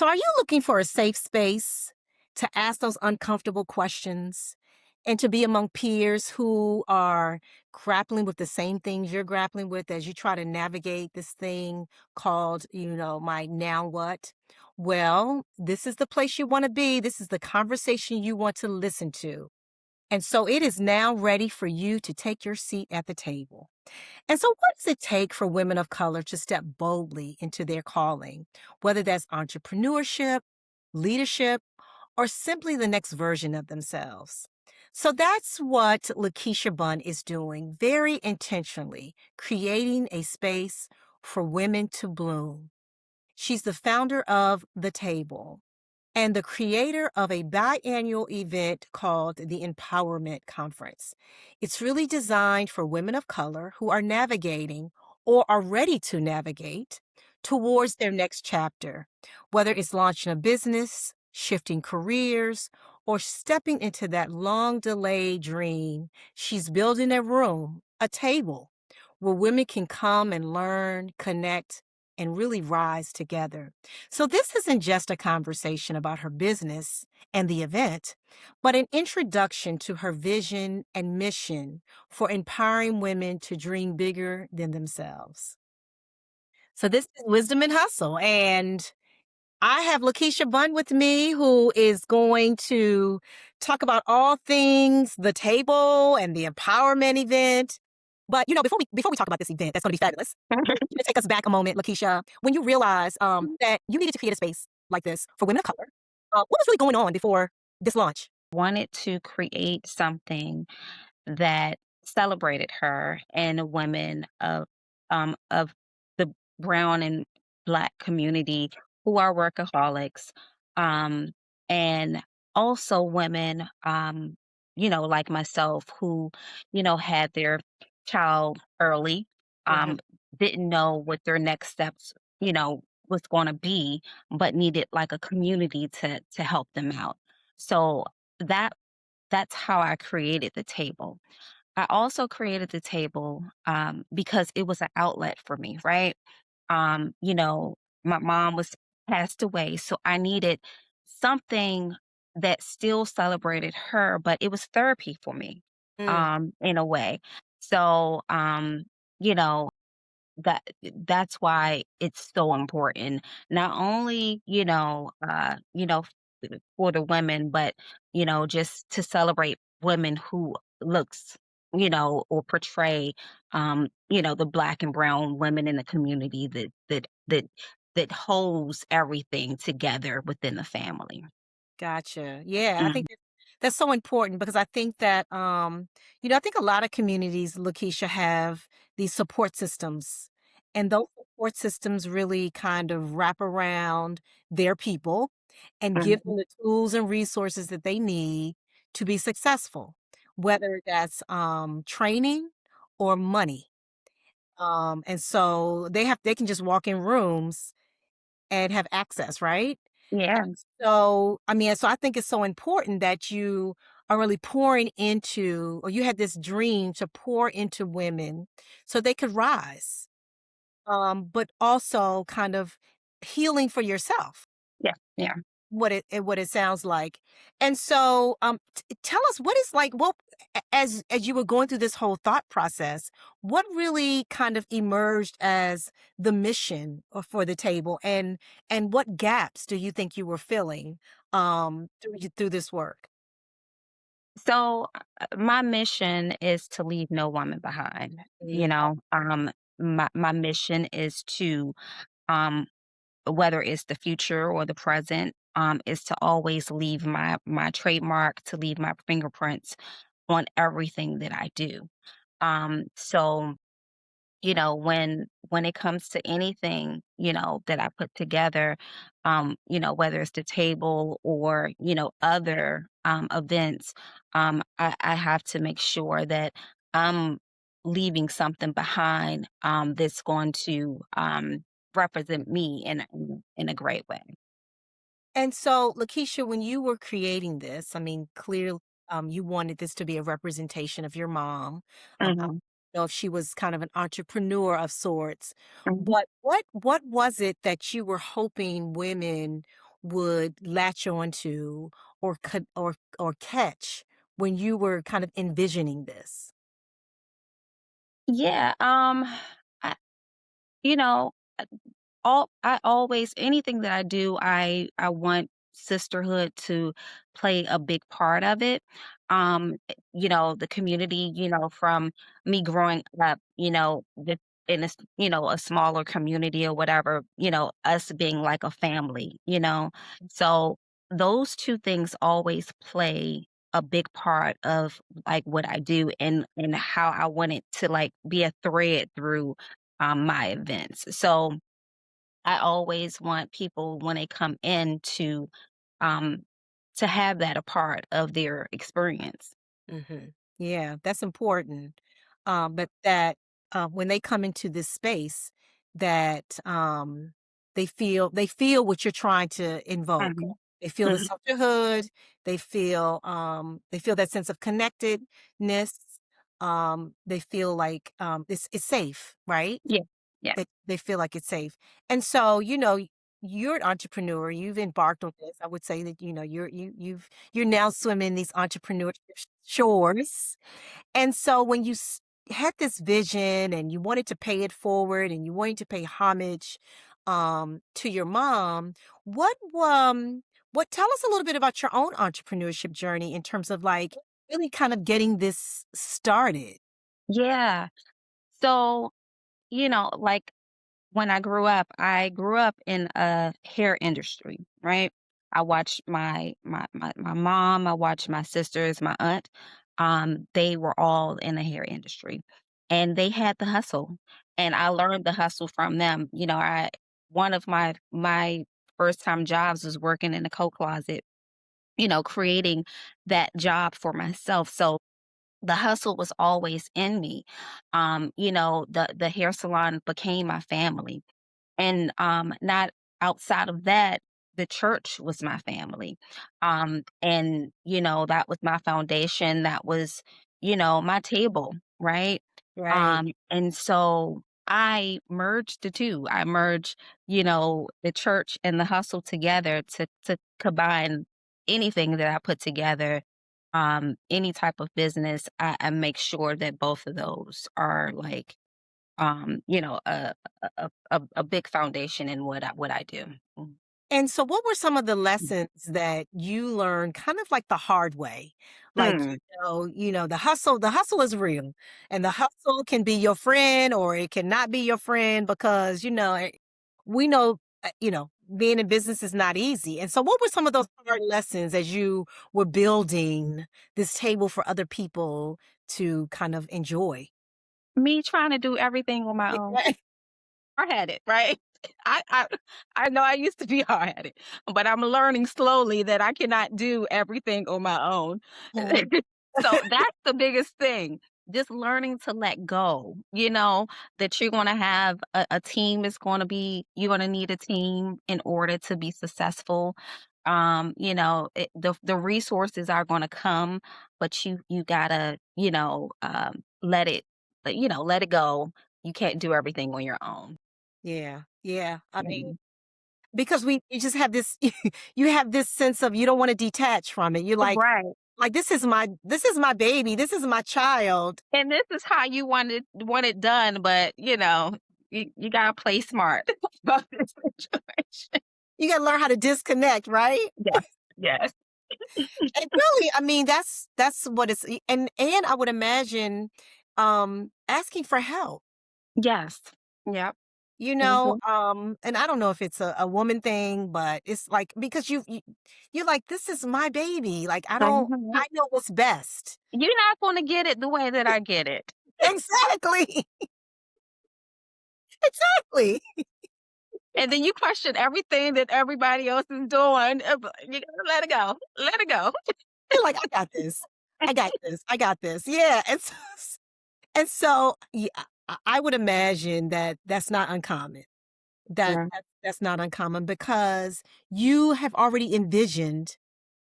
So, are you looking for a safe space to ask those uncomfortable questions and to be among peers who are grappling with the same things you're grappling with as you try to navigate this thing called, my now what? Well, this is the place you want to be. This is the conversation you want to listen to. And so it is now ready for you to take your seat at the table. And so, what does it take for women of color to step boldly into their calling, whether that's entrepreneurship, leadership, or simply the next version of themselves? So, that's what Lakesha Bunn is doing very intentionally, creating a space for women to bloom. She's the founder of The Table and the creator of a biannual event called the Empowerment Conference. It's really designed for women of color who are navigating or are ready to navigate towards their next chapter, whether it's launching a business, shifting careers, or stepping into that long delayed dream. She's building a room, a table where women can come and learn, connect, and really rise together. So, this isn't just a conversation about her business and the event, but an introduction to her vision and mission for empowering women to dream bigger than themselves. So, this is Wisdom and Hustle. And I have Lakesha Bunn with me, who is going to talk about all things the table and the empowerment event. But before we talk about this event, that's going to be fabulous. You take us back a moment, Lakesha, when you realized that you needed to create a space like this for women of color. What was really going on before this launch? Wanted to create something that celebrated her and women of the brown and black community who are workaholics, um, and also women, like myself who, had their child early, Mhm. um, didn't know what their next steps, was going to be, but needed like a community to help them out. So that that's how I created the table. I also created the table because it was an outlet for me, right? My mom was passed away, so I needed something that still celebrated her, but it was therapy for me, Mm. in a way. So, you know, that's why it's so important. Not only, for the women, but just to celebrate women who looks, or portray, the black and brown women in the community that holds everything together within the family. Gotcha. Yeah, I think Mhm, that's so important because I think that, I think a lot of communities, Lakeisha, have these support systems, and those support systems really kind of wrap around their people and give mhm. them the tools and resources that they need to be successful, whether that's training or money. And so they can just walk in rooms and have access, right? Yeah, So, so I think it's so important that you are really pouring into, or you had this dream to pour into women so they could rise, but also kind of healing for yourself. yeah, yeah. What it sounds like. And so, tell us what is like, well, as you were going through this whole thought process, what really kind of emerged as the mission for the table, and what gaps do you think you were filling through this work? So my mission is to leave no woman behind. Mm. My mission is to um whether it's the future or the present, is to always leave my trademark, to leave my fingerprints on everything that I do. So when it comes to anything, that I put together, whether it's the table or, other events, I have to make sure that I'm leaving something behind that's going to represent me in a great way. And so, Lakeisha, when you were creating this, clearly, you wanted this to be a representation of your mom. Mhm, Know if she was kind of an entrepreneur of sorts. mhm. But what was it that you were hoping women would latch onto or or catch when you were kind of envisioning this? Yeah, I you know, all I always anything that I do, I want sisterhood to play a big part of it. The community, from me growing up, in a smaller community or whatever, us being like a family, you know. So those two things always play a big part of like what I do and how I want it to like be a thread through my events. So I always want people when they come in um to have that a part of their experience. Mhm. Yeah, that's important. But that when they come into this space, that they feel what you're trying to invoke. Mhm. They feel the Mhm. sisterhood. They feel that sense of connectedness. They feel like it's safe, right? Yeah. Yeah. They feel like it's safe. And so, you're an entrepreneur. You've embarked on this. I would say that you're now swimming these entrepreneurship shores. And so when had this vision and you wanted to pay it forward and you wanted to pay homage to your mom, what tell us a little bit about your own entrepreneurship journey in terms of like really kind of getting this started. Yeah. So, like when I grew up in a hair industry, right? I watched my mom, I watched my sisters, my aunt. They were all in the hair industry, and they had the hustle, and I learned the hustle from them. I one of my first time jobs was working in a coat closet. Creating that job for myself. So the hustle was always in me. The hair salon became my family. And, not outside of that, the church was my family. That was my foundation. That was, my table, right? Right. And so I merged the two. I merged, the church and the hustle together to combine anything that I put together, any type of business. I make sure that both of those are like a big foundation in what I do. Mm. And so what were some of the lessons that you learned kind of like the hard way? Like, Mm. the hustle is real and the hustle can be your friend or it cannot be your friend because, we know, being in business is not easy. And so what were some of those hard lessons as you were building this table for other people to kind of enjoy? Me trying to do everything on my own. Hard-headed, right? I I I know I used to be hard-headed, but I'm learning slowly that I cannot do everything on my own. Mhm. So that's the biggest thing, just learning to let go, that you're gonna have a team is you're gonna need a team in order to be successful. The resources are gonna come, but you gotta, let it go. You can't do everything on your own. Yeah. Yeah. I mean, Mhm. because you just have this you have this sense of you don't wanna detach from it. You're Right, like, "This is my baby, this is my child." and this is how you want it done, but, you gotta play smart about this situation. You gotta learn how to disconnect, right? Yes, yes. And really, I mean, that's what it's and I would imagine, asking for help, Yes. Yep. Mhm. and I don't know if it's a woman thing, but it's like because you're like, "This is my baby, like, Mhm. I know what's best." You're not gonna get it the way that I get it. Exactly, exactly. And then you question everything that everybody else is doing, you gotta let it go. Let it go. You're like, "I got this. I got this. I got this." Yeah, yeah, I would imagine that that's not uncommon. Yeah. That's not uncommon because you have already envisioned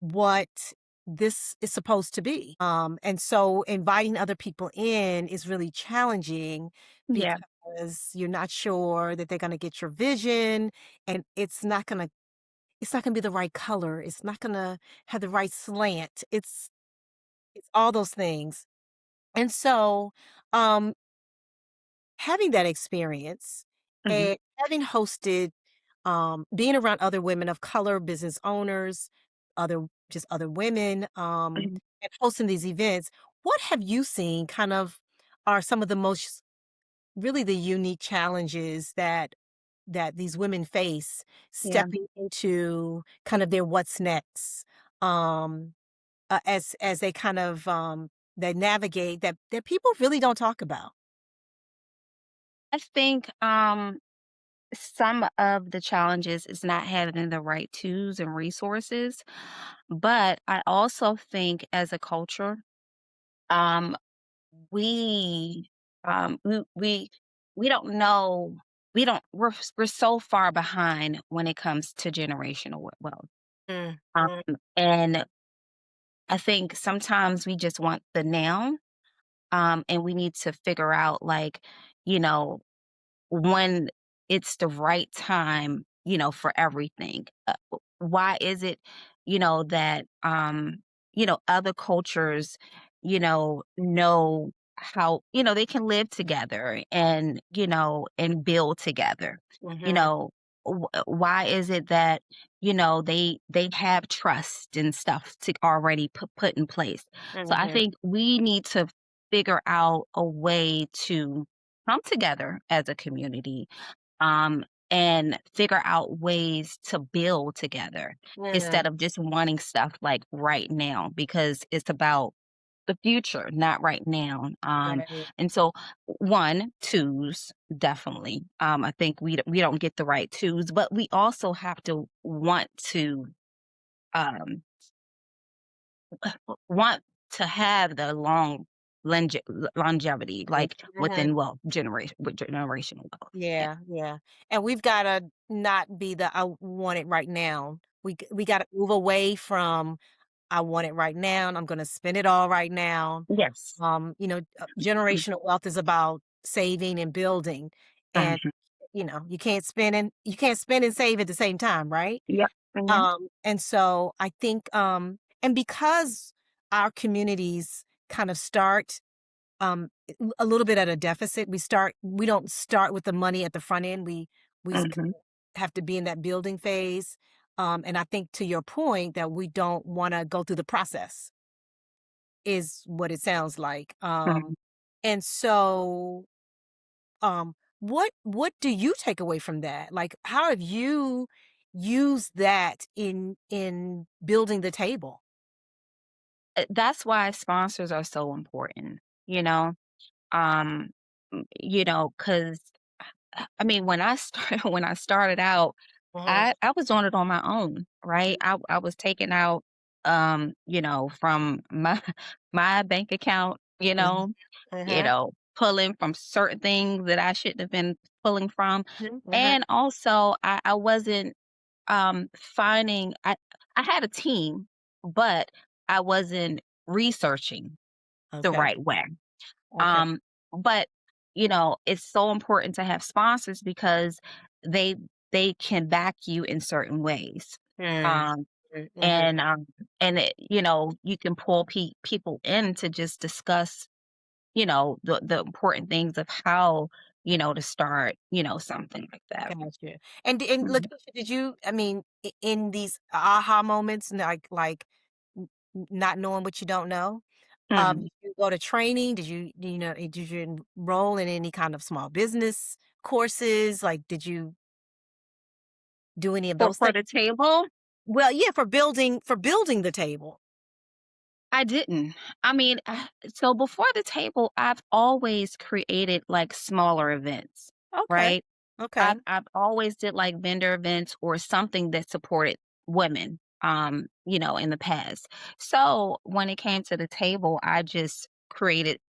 what this is supposed to be. And so inviting other people in is really challenging Yeah. because you're not sure that they're going to get your vision and it's not going to it's not gonna be the right color, it's not gonna have the right slant, it's all those things. And so, um, having that experience Mhm. and having hosted, being around other women of color, business owners, other just other women, Mhm. and hosting these events, what have you seen kind of are some of the most really the unique challenges that these women face Yeah. stepping into kind of their what's next, um, as they kind of they navigate that people really don't talk about. I think some of the challenges is not having the right tools and resources, but I also think as a culture, um, we we we don't know we don't we're so far behind when it comes to generational wealth. Mm, Um, mm, and I think sometimes we just want the now, and we need to figure out like, you know, when it's the right time, for everything. Why is it, that other cultures, know how, they can live together and, and build together. You mhm, know, why is it that, they have trust and stuff to already put in place. So I mhm, think we need to figure out a way to come together as a community, and figure out ways to build together mm, instead of just wanting stuff like right now because it's about the future, not right now. right, And so one, twos, definitely. I think we don't get the right twos, but we also have to um want to have the long longevity, mhm, like mhm. within wealth generation with generational wealth. Yeah. Yeah, yeah, and we've gotta not be the "I want it right now." We gotta move away from, "I want it right now, and I'm gonna spend it all right now." Yes. Generational wealth is about saving and building, and, Mhm. you can't spend and save at the same time, right? Yep. Mhm. And so I think, and because our communities kind of start a little bit at a deficit. We don't start with the money at the front end. Mhm. Have to be in that building phase. And I think to your point that we don't want to go through the process is what it sounds like. Mhm. And so what do you take away from that? Like how have you used that in building the table? That's why sponsors are so important, you know? Um, 'Cause I mean, when I started when I started out, Mhm, I was doing it on my own, right? I was taking out, from my my bank account, mhm, mhm, pulling from certain things that I shouldn't have been pulling from. mhm, mhm. And also I wasn't finding I had a team, but I wasn't researching the Okay. right way. Okay. Um, but it's so important to have sponsors because they they can back you in certain ways. Mm, Um, mhm. and you can pull people in to just discuss, the important things of how, to start, something like that. Gotcha. And look, Mhm. did you I mean, in these aha moments, like not knowing what you don't know, Mhm. did you go to training? Did you enroll in any kind of small business courses? Like, did you do any of those For things? the table, Well, yeah, for building the table. I didn't. I mean, so before the table, I've always created like smaller events, Okay. right? Okay. I've always did like vendor events or something that supported women, in the past. So when it came to the table, I just created,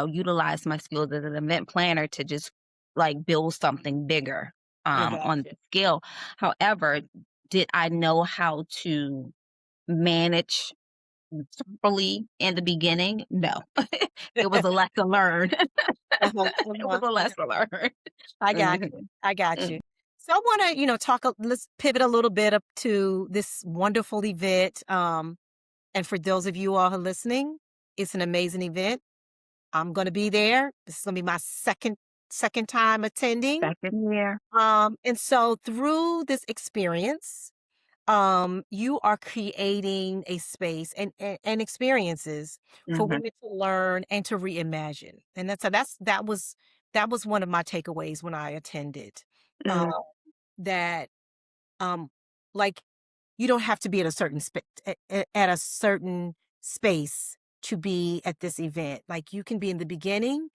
utilized my skills as an event planner to just like build something bigger I on gotcha. the scale. However, did I know how to manage properly in the beginning? No. It was a lesson learned. Uh-huh, It was uh-huh, a uh-huh. lesson learned. I got you. Mhm, I got mm, you. So I want to, talk. Let's pivot a little bit up to this wonderful event. And for those of you all who are listening, it's an amazing event. I'm going to be there. This is going to be my second time attending. Second year. And so through this experience, you are creating a space and experiences for Mhm, women to learn and to reimagine. And that was one of my takeaways when I attended. Um, mhm, that um, like you don't have to be at a at a certain space to be at this event. Like you can be in the beginning,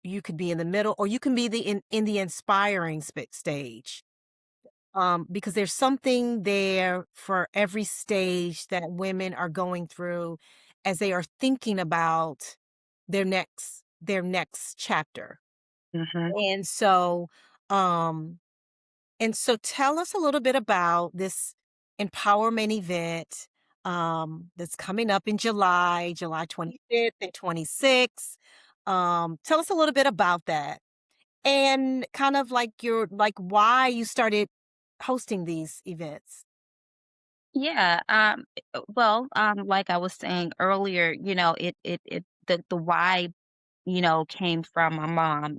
you could be in the middle, or you can be in the inspiring stage. Because there's something there for every stage that women are going through as they are thinking about their next chapter. mhm. And so, um, tell us a little bit about this empowerment event that's coming up in July 25th and 26th. Tell us a little bit about that and kind of like why you started hosting these events. Yeah, well, like I was saying earlier, the why, came from my mom,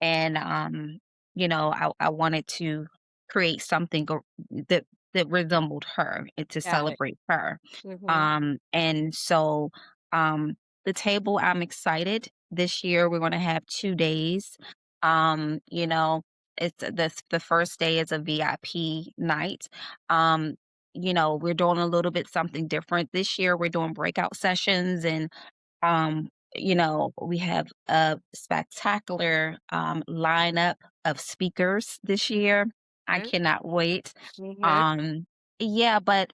and I wanted to create something that resembled her and to Got it. celebrate her. Mhm. And so the table, I'm excited. This year we're going to have 2 days. You know, it's the first day is a VIP night. Um, we're doing a little bit something different this year. We're doing breakout sessions and we have a spectacular lineup of speakers this year. I Mhm. cannot wait. Mhm. Um, yeah, but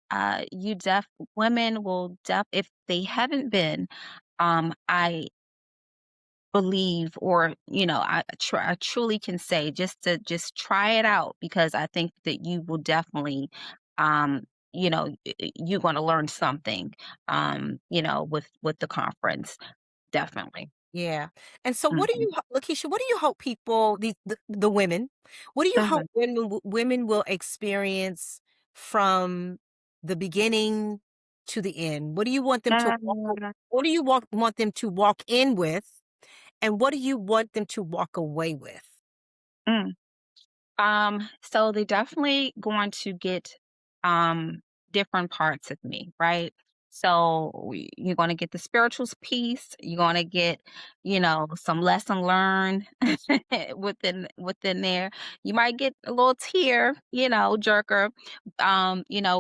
women will if they haven't been, I believe, or I truly can say, just to just try it out, because I think that you will definitely, um, you're going to learn something, with the conference, definitely. Yeah. And so what do Mhm. you Lakeisha, what do you hope people the women, what do you hope Mhm. women will experience from the beginning to the end? What do you want them to what do you want them to walk in with, and what do you want them to walk away with? Mm. So they definitely going to get different parts of me, right? So you're going to get the spirituals piece. You're going to get, some lesson learned within there. You might get a little tear, jerker,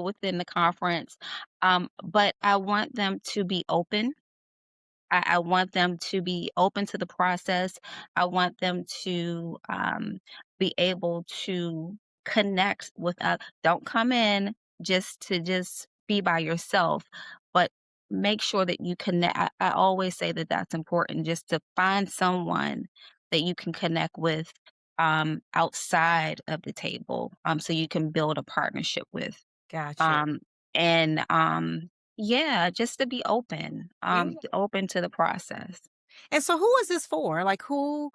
within the conference. But I want them to be open. I want them to be open to the process. I want them to be able to connect with don't come in just be by yourself, but make sure that you connect. I always say that that's important, just to find someone that you can connect with outside of the table, so you can build a partnership with. Gotcha. Um, and yeah, just to be Yeah. open to the process. And so who is this for? Like who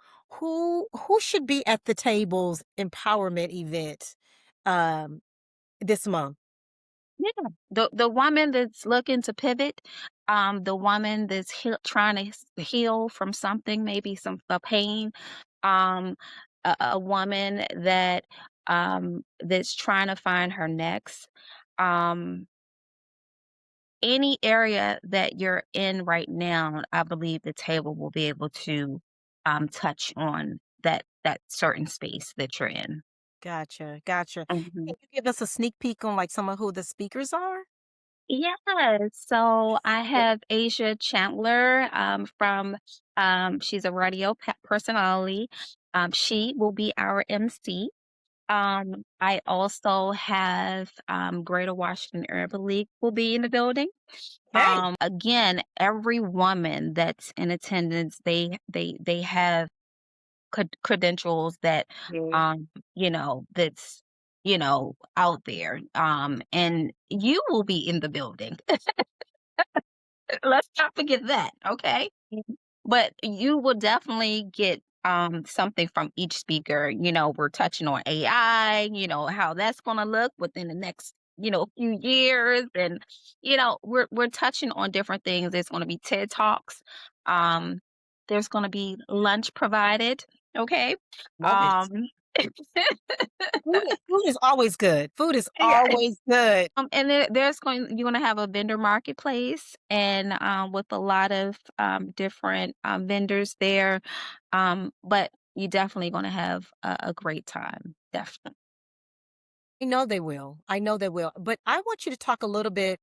should be at the table's empowerment event um this month? Yeah, the woman that's looking to pivot, the woman that's trying to heal from something, maybe some a pain, um, a woman that's trying to find her next. Um, any area that you're in right now, I believe the table will be able to touch on that certain space that you're in. Gotcha. Gotcha. Mhm. Can you give us a sneak peek on like some of who the speakers are? Yes, so I have Asia Chandler she's a radio personality. She will be our MC. I also have Greater Washington Urban League will be in the building. Okay. Again, every woman that's in attendance, they have credentials that Yeah. um that's out there, and you will be in the building. Let's not forget that, okay? But you will definitely get something from each speaker. We're touching on AI, how that's going to look within the next, few years. And, we're touching on different things. There's going to be TED Talks. Um, there's going to be lunch provided. Okay. Love it. Um, Food is always good. Food is yeah. always good. And you're gonna have a vendor marketplace and with a lot of different vendors there. But you definitely gonna have a great time. Definitely. I know they will. I know they will. But I want you to talk a little bit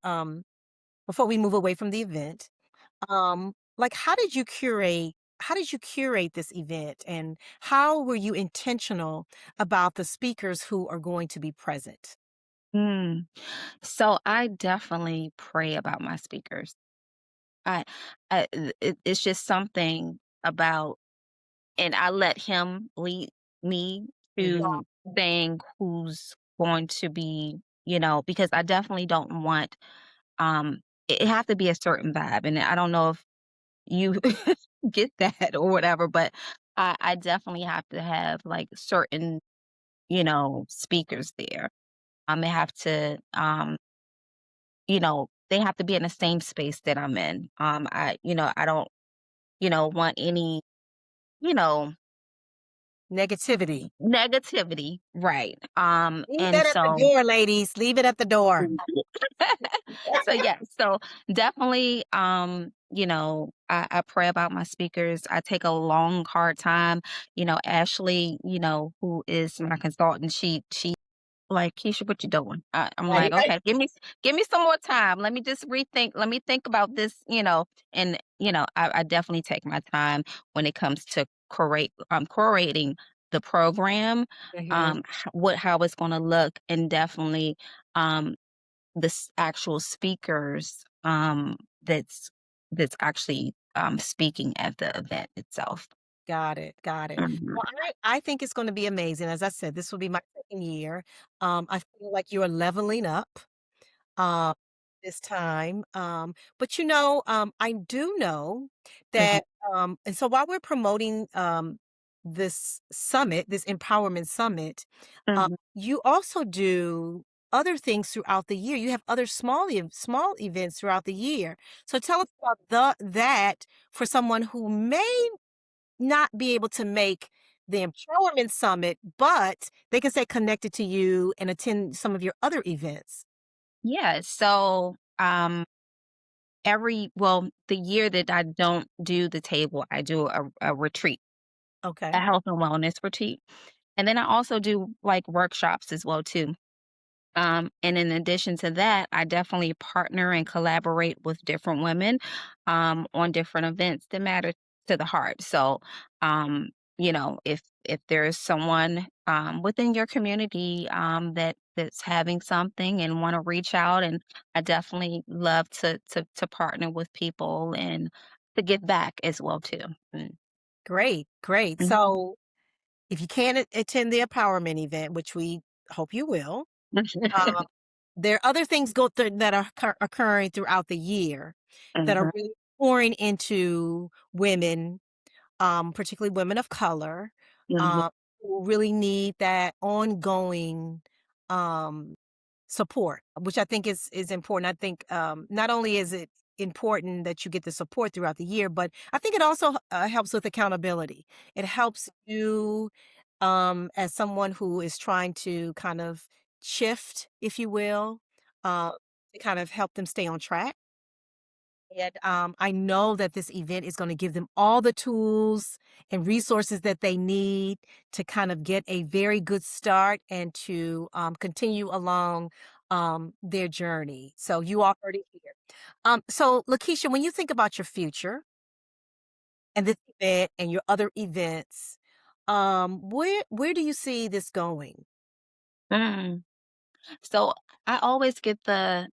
before we move away from the event. Like how did you curate this event and how were you intentional about the speakers who are going to be present? Mm. So I definitely pray about my speakers. I, it's just something about, and I let him lead me Mhm. to saying who's going to be, because I definitely don't want it have to be a certain vibe, and I don't know if you get that or whatever, but I definitely have to have, like, certain, speakers there. They have to, they have to be in the same space that I'm in. I don't, want any, you know, Negativity. negativity, right, Leave and that at the so door, ladies. Leave it at the door. so yeah, so definitely, I pray about my speakers. I take a long, hard time. Ashley, who is my consultant, she like, "Keisha, what you doing?" I'm Right, like, right. "Okay, give me some more time. Let me just rethink. Let me think about this." And I definitely take my time when it comes to curating the program, Mhm. how it's going to look, and definitely um actual speakers that's actually speaking at the event itself. Got it. Got it. Mhm. Well, I think it's going to be amazing. As I said, this will be my second year. I feel like you're leveling up. um, this time. But I do know Mhm. that, and so while we're promoting this summit, this empowerment summit, Mhm. you also do other things throughout the year. You have other small events throughout the year. So tell us about that for someone who may not be able to make the empowerment summit, but they can stay connected to you and attend some of your other events. Yeah, so the year that I don't do the table, I do a retreat, a Okay. health and wellness retreat. And then I also do like workshops as well too. And in addition to that, I definitely partner and collaborate with different women on different events that matter to the heart. So, if there's someone within your community that's having something and want to reach out, and I definitely love to partner with people and to give back as well too. Mm. Great, great. Mhm. So if you can't attend the empowerment event, which we hope you will, um, there are other things that are occurring throughout the year that are Mhm. really pouring into women, particularly women of color, Mhm. um, who really need that ongoing um, support, which I think is important. I think not only is it important that you get the support throughout the year, but I think it also helps with accountability. It helps you as someone who is trying to kind of shift, if you will, uh, to kind of help them stay on track. And I know that this event is going to give them all the tools and resources that they need to kind of get a very good start and to continue along their journey. So you all heard it here. So, Lakeisha, when you think about your future and this event and your other events, where do you see this going? Mm. So I always get the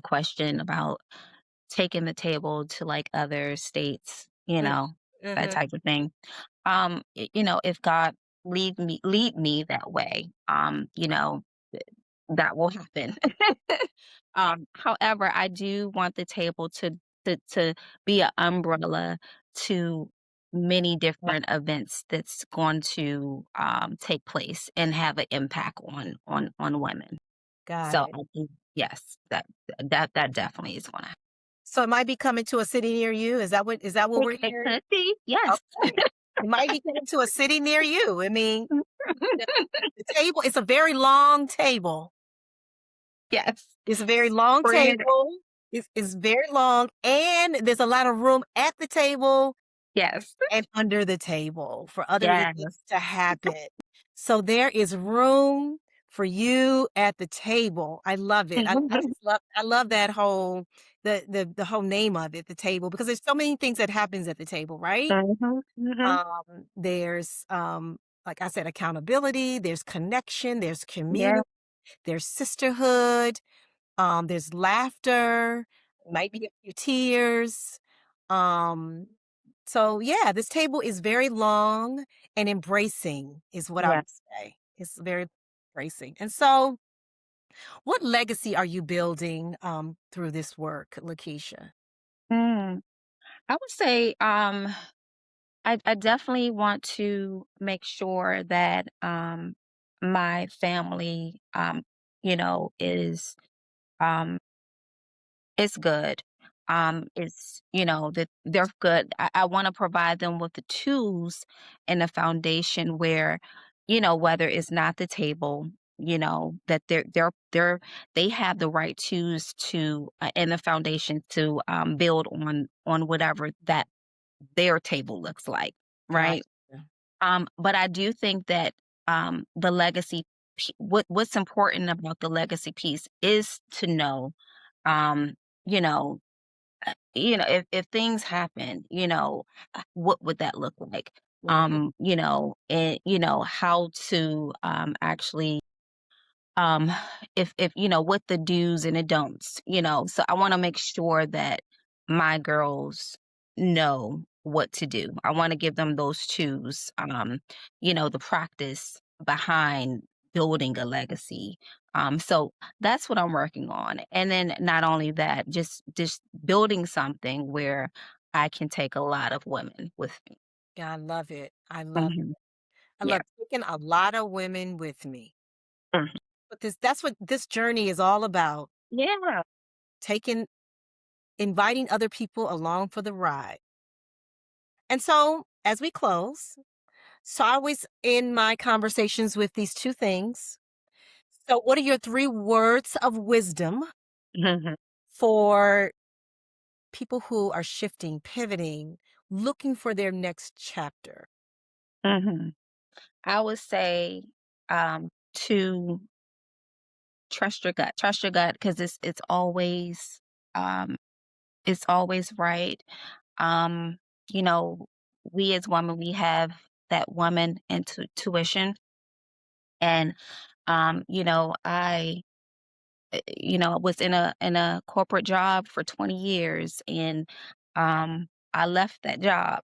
question about taking the table to, like, other states, Mm, that mhm. type of thing. If God lead me that way, th that will happen. However, I do want the table to be an umbrella to many different events that's going to take place and have an impact on women. Got So it. I think yes, that definitely is going to happen. So it might be coming to a city near you. Is that what we're It hearing? could be, yes. Okay. It might be coming to a city near you. I mean, the, the table, it's a very long table. Yes. It's a very long Bring it. table. It's very long, and there's a lot of room at the table Yes. and under the table for other events Yes. to happen. So there is room for you at the table. I love it. I love that whole the whole name of it, the table, because there's so many things that happens at the table, right? Mhm, mhm. There's like I said, accountability, there's connection, there's Yeah. community, there's sisterhood, there's laughter, might be a few tears. Um, so yeah, this table is very long and embracing is what I Yeah. would say. It's very embracing. And so what legacy are you building through this work, Lakeisha? Mm. I would say, I definitely want to make sure that, my family, um, is good. That they're good. I want to provide them with the tools and the foundation where, whether it's not the table, that they have the right tools to and the foundation to build on whatever that their table looks like, right? Gotcha. But I do think that the legacy, what's important about the legacy piece is to know, um, you know, if things happen, what would that look like? Mm, And how to actually um if what the do's and the don'ts, so I want to make sure that my girls know what to do. I want to give them those tools, the practice behind building a legacy. So that's what I'm working on, and then not only that, just building something where I can take a lot of women with me. yeah, I love it. I love Hmm. I Yeah. love taking a lot of women with me. Mhm. But that's what this journey is all about. Yeah. Taking inviting other people along for the ride. And so, as we close, so I always end my conversations with these two things. So, what are your three words of wisdom for people who are shifting, pivoting, looking for their next chapter? Hmm. I would say, to trust your gut because um, it's always right. Um, you know, we as women, we have that woman intuition, and was in a corporate job for 20 years, and I left that job.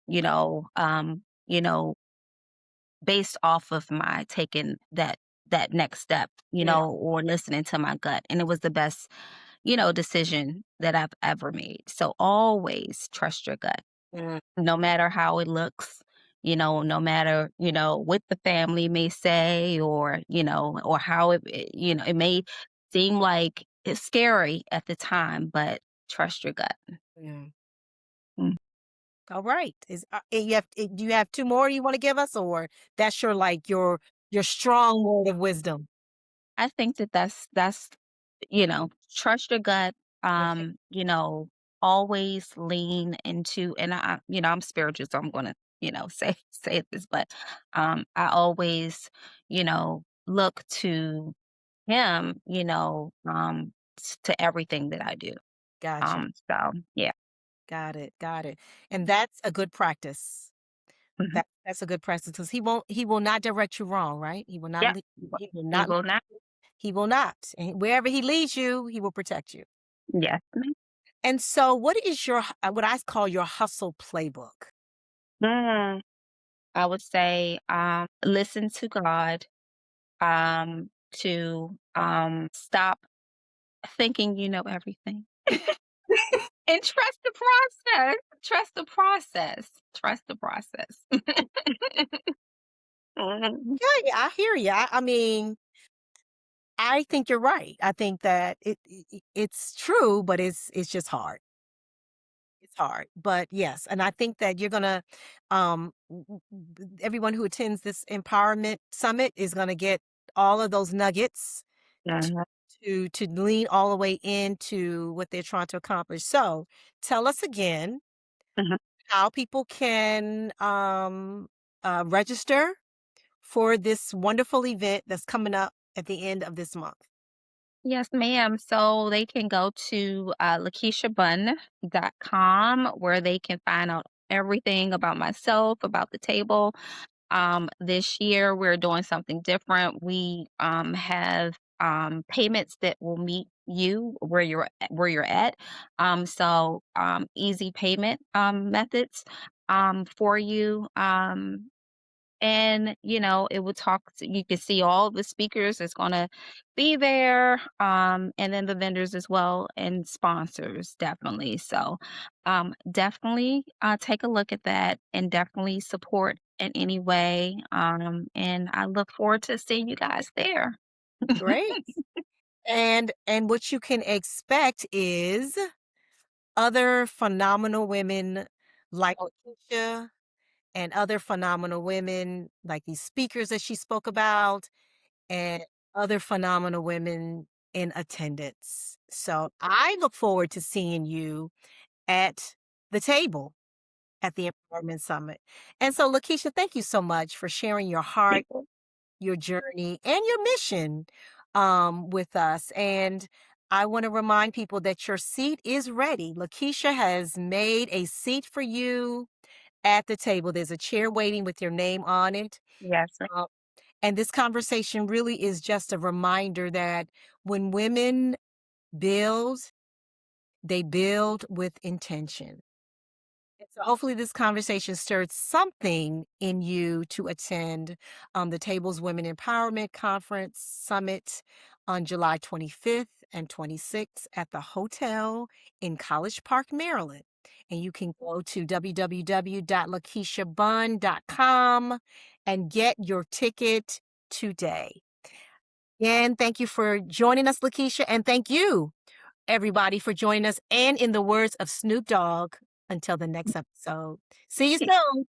You know, um, you know, based off of my taking that next step, Yeah. or listening to my gut. And it was the best, decision that I've ever made. So always trust your gut, Mm, no matter how it looks, no matter, what the family may say, or how it may seem like it's scary at the time, but trust your gut. mm. Mm. All right. Do you have two more you want to give us, or that's your like your strong word of wisdom? I think that's trust your gut. Okay. Always lean into, and I'm spiritual, so I'm gonna, say this, but I always, look to him, to everything that I do. Gotcha. So yeah. Got it. Got it. And that's a good practice. Mhm. That's a good practice because he will not direct you wrong, right? He will not Yeah. lead, he will He not will not. he will not. And wherever he leads you, he will protect you. Yes. And so what is what I call your hustle playbook? Mm. I would say, listen to God, to stop thinking you know everything. And trust the process. Trust the process. trust the process. Mhm. Yeah, yeah, I hear you. I mean, I think you're right. I think that it's true, but it's just hard. It's hard, but yes, and I think that you're gonna, everyone who attends this empowerment summit is gonna get all of those nuggets Mhm, to lean all the way into what they're trying to accomplish. So, tell us again mhm. how people can register for this wonderful event that's coming up at the end of this month. Yes, ma'am. So they can go to LakeshaBunn.com where they can find out everything about myself, about the table. This year we're doing something different. We have payments that will meet you where you're at. Easy payment methods for you. And it will you can see all the speakers that's going to be there, and then the vendors as well, and sponsors, definitely. So definitely take a look at that, and definitely support in any way, and I look forward to seeing you guys there. Great. And what you can expect is other phenomenal women like Lakeisha and other phenomenal women like these speakers that she spoke about and other phenomenal women in attendance. So I look forward to seeing you at the table at the Empowerment Summit. And so, Lakeisha, thank you so much for sharing your heart, your journey, and your mission with us. And I want to remind people that your seat is ready. Lakeisha has made a seat for you at the table. There's a chair waiting with your name on it. Yes, ma'am. Uh, and this conversation really is just a reminder that when women build, they build with intention. And so hopefully this conversation stirred something in you to attend the Table's Women Empowerment Conference Summit on July 25th and 26th at the hotel in College Park, Maryland. And you can go to www.lakeishabunn.com and get your ticket today. And thank you for joining us, Lakeisha, and thank you everybody for joining us. And in the words of Snoop Dogg, until the next episode, see you soon.